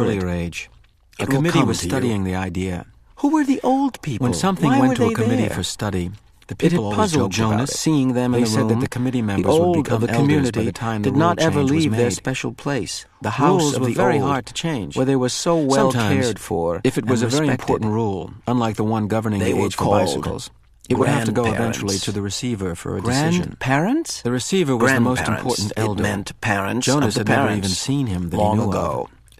earlier age. A It will committee come was to you. studying the idea. Who were the old people? When something Why went were to a they committee there? for study, the It people had always puzzled joked about Jonas it. seeing them in They the said room. that the committee members the would old become of the elders by community the time did the not rule ever change was leave their made. special place, the house Rules of were the very old, hard to change. where they were so well Sometimes, cared for. if it was a and very respected. important rule, unlike the one governing They the were age for called bicycles, it would have to go grandparents. eventually to the receiver for a decision. Grandparents? The receiver was the most Grandparents. important elder. It meant parents Jonas of had the never parents. even seen him that long he knew ago. of.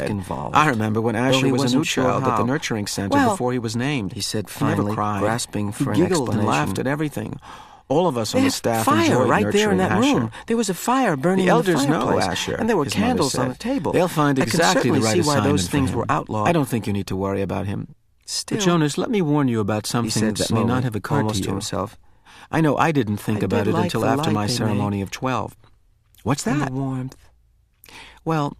said. involved. I remember when Asher he was a new wasn't sure child at the how. nurturing center Well, before he was named. he said He never finally, cried. grasping for he an giggled and explanation. laughed at everything. All of us on the There's staff fire enjoyed right there in nurturing that Asher. room. There was a fire burning The elders in the know fireplace, Asher, and there were his mother candles on said. the table. They'll find I can exactly the certainly right see why assignment those for things him. were outlawed. I don't think you need to worry about him. Still, But Jonas, let me warn you about he something said that may slowly, not have occurred almost to you. himself. I know I didn't think I about did it like until the after light my they ceremony of 12. What's And that? the warmth. Well,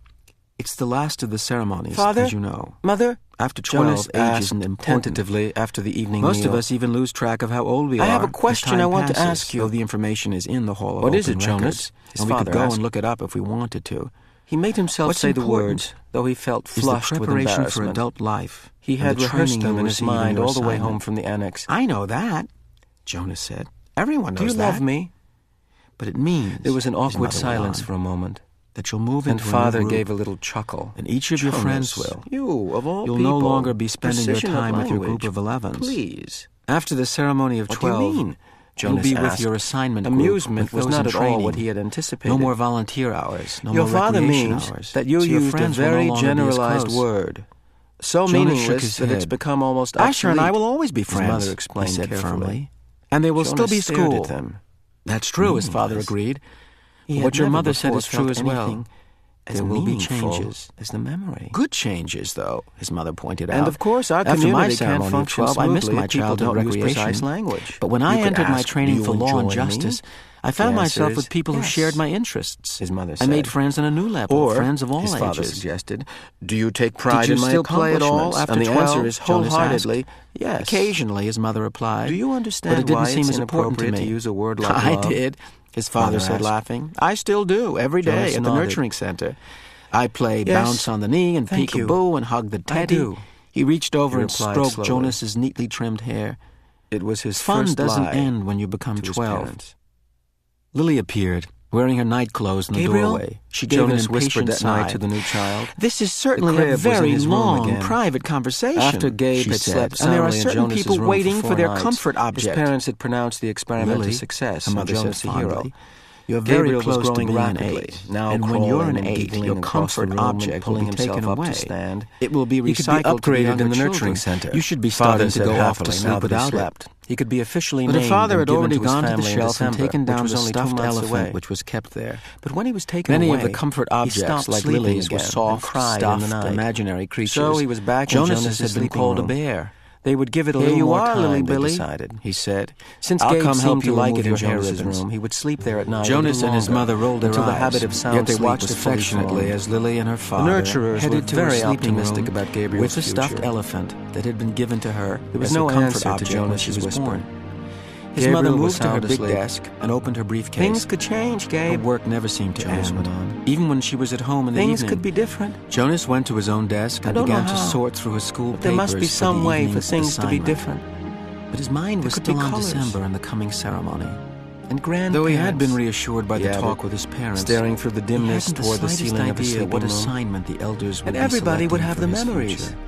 it's the last of the ceremonies, Father? as you know. Mother? After 12, Jonas age asked isn't important. tentatively after the evening Most meal. of us even lose track of how old we are. I have a as question time I want to passes, ask you. Though the information is in the Hall of What Open is it, Jonas? Records, His and we could father go asked. and look it up if we wanted to. He made himself What's say the important words, though he felt Is the flushed with preparation for embarrassment. adult life. He and had the rehearsed training them you'll in his receive mind your all the way home assignment. from the annex. I know that, Jonas said. Everyone knows Do you that. love me? But it means, There was an his awkward mother went silence on, for a moment. that you'll move And into a Father new group, gave a little chuckle. and each of your Jonas, friends will. You, of all You'll people. no longer be spending your Precision of time with your group language. of 11s. Please. After the ceremony of What 12, do you mean? you'll Jonas be with asked. your assignment Amusement group, with was those not in at all training. what he had anticipated. No more volunteer hours, no Your more father recreation means hours. that you So your used a friends will no very longer be as generalized close. word, so Jonas shook meaningless his that it's head. become almost Asher and I obsolete. will always be His friends, mother explained he said carefully. firmly. And there will Jonas still be stared school. at them. That's true, his father Meaningless. agreed. He But had what your never mother said before is true felt as well. anything as There will be meaningful changes. as the memory. Good changes, though, his mother pointed out. And of course, our After my community ceremony can't of function 12, I missed smoothly my if people childhood don't use recreation. precise language. But when I You could entered my ask, training "Do for you law and enjoy me?" justice, I found The myself answer with is people who yes, shared my interests. his mother I made said. friends on a new level, Or, friends of all his ages. father suggested, do you take pride Did you in my still play at all accomplishments? after And the 12? answer is Jonas wholeheartedly yes. Occasionally, his mother replied. Do you understand but it didn't why seem it's as important to inappropriate me. to use a word like I love? did, his father Mother said, asked. laughing. I still do, every day Jonas at the nodded. nurturing center. I play Yes, bounce on the knee and thank you. peekaboo and hug the teddy. do. He reached over He and replied stroked slowly. Jonas's neatly trimmed hair. It was his Fun first doesn't lie end when you become to his 12. parents. Lily appeared, wearing her night clothes in the Gabriel? doorway. She gave Jonas an whispered impatient that night sigh. to the new child. This is certainly crib a was in very his room long, again. private conversation. After Gabe she had said, slept and there are soundly in certain Jonas's people room waiting for for their 4 nights, comfort object. His parents had pronounced the experiment Lily, a success, her and mother Jonas said a hero. fondly, you're very Gabriel close was growing to being rapidly, an 8. now and when you're crawling an and 8, giggling your across the comfort room object and will pulling be taken himself up away. to stand. It will be He could be recycled to upgraded younger in the children. nurturing center. You should be Father starting to said go off to happily, sleep now that he without it. slept. He could be officially But named her father and had given already to his gone to the family in shelf and December, taken down which the was only 2 stuffed months elephant, away. which was kept there. But when he was taken Many away, of the comfort he objects, stopped like sleeping Lily's, were again soft, and cried stuffed, in the night. imaginary creatures. So he was back in Jonas Jonas's had been sleeping called a room. bear. They would give it a Here little you more are, time, Lily they Billy, decided. he said. Since I'll Gabe come help seemed you to like remove it in your hair Jonas's ribbons. room, he would sleep there at night. Jonas a and his little mother longer, rolled their until the eyes, habit of sound yet they sleep watched was fully affectionately formed. as Lily and her The father nurturers headed were to very her sleeping optimistic room about Gabriel's with the stuffed future. elephant that had been given to her. There was as no a comfort answer to object when she Jonas's was whisper. born. His Gabriel mother was moved to her sound big asleep. desk and opened her briefcase. Things could change, Her Gabe. work never seemed to Jonas end. went on. Even when she was at home in the Things evening. could be different. Jonas went to his own desk and I don't began know to how, sort through his school But there papers must be for some the way for evening's things to be assignment. different. But his mind There was could be still on colors. December and the coming ceremony. And grandparents. Though he had been reassured by He the added, talk with his parents, staring through the he dimness hadn't toward the slightest ceiling of his idea sleeping what room. assignment the elders would And be everybody would selecting have for the his memories. future.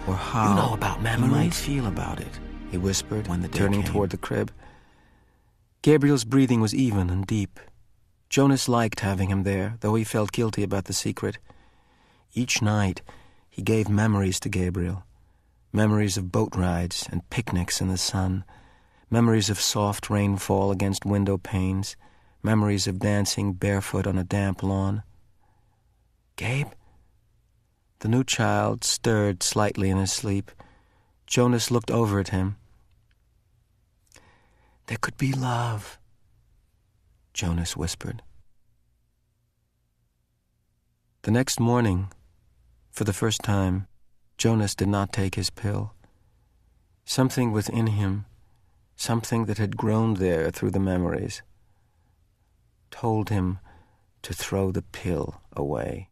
Or how You know about he might memories. feel about it, He whispered, when the day turning came. toward the crib. Gabriel's breathing was even and deep. Jonas liked having him there, though he felt guilty about the secret. Each night, he gave memories to Gabriel. Memories of boat rides and picnics in the sun. Memories of soft rainfall against window panes. Memories of dancing barefoot on a damp lawn. Gabe? The new child stirred slightly in his sleep. Jonas looked over at him. There could be love, Jonas whispered. The next morning, for the first time, Jonas did not take his pill. Something within him, something that had grown there through the memories, told him to throw the pill away.